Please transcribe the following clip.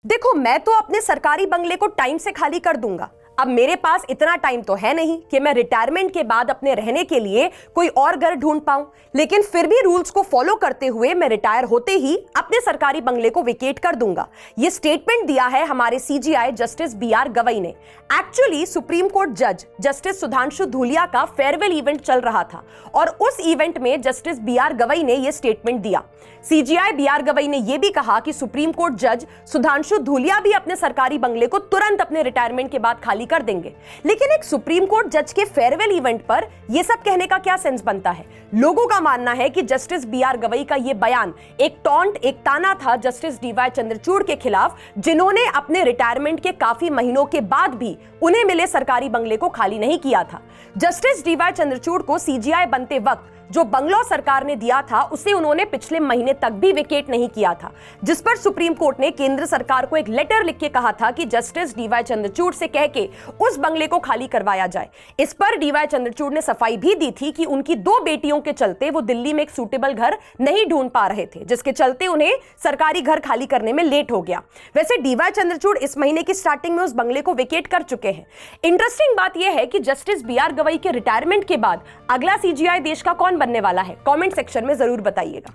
देखो, मैं तो अपने सरकारी बंगले को टाइम से खाली कर दूंगा। अब मेरे पास इतना टाइम तो है नहीं कि मैं रिटायरमेंट के बाद अपने रहने के लिए कोई और घर ढूंढ पाऊं, लेकिन फिर भी रूल्स को फॉलो करते हुए मैं रिटायर होते ही अपने सरकारी बंगले को वेकेट कर दूंगा। यह स्टेटमेंट दिया है हमारे सीजीआई जस्टिस बीआर गवई ने। एक्चुअली सुप्रीम कोर्ट जज जस्टिस सुधांशु धूलिया का फेयरवेल इवेंट चल रहा था और उस इवेंट में जस्टिस बीआर गवई ने यह स्टेटमेंट दिया। सीजीआई बीआर गवई ने यह भी कहा कि सुप्रीम कोर्ट जज सुधांशु धूलिया भी अपने सरकारी बंगले को तुरंत अपने रिटायरमेंट के बाद खाली कर देंगे। लेकिन एक सुप्रीम कोर्ट जज के फेयरवेल इवेंट पर यह सब कहने का क्या सेंस बनता है? लोगों का मानना है कि जस्टिस बीआर गवई का यह बयान एक टॉन्ट, एक ताना था जस्टिस डीवाई चंद्रचूड़ के खिलाफ, जिन्होंने अपने रिटायरमेंट के काफी महीनों के बाद भी उन्हें मिले सरकारी बंगले को खाली नहीं किया था। जस्टिस डीवाई चंद्रचूड़ को सीजीआई बनते वक्त जो बंगला सरकार ने दिया था उसे उन्होंने पिछले महीने तक भी वेकेट नहीं किया था, जिस पर सुप्रीम कोर्ट ने केंद्र सरकार को एक लेटर लिख के कहा था कि जस्टिस डीवाई चंद्रचूड़ से कह के उस बंगले को खाली करवाया जाए। इस पर डीवाई चंद्रचूड़ ने सफाई भी दी थी कि उनकी 2 बेटियों के चलते वो दिल्ली में एक सूटेबल घर नहीं ढूंढ पा रहे थे, जिसके चलते उन्हें सरकारी घर खाली करने में लेट हो गया। वैसे डीवाई चंद्रचूड़ इस महीने की स्टार्टिंग में उस बंगले को वेकेट कर चुके हैं। इंटरेस्टिंग बात यह है कि जस्टिस बीआर गवई के रिटायरमेंट के बाद अगला सीजीआई देश का कौन बनने वाला है? कमेंट सेक्शन में जरूर बताइएगा।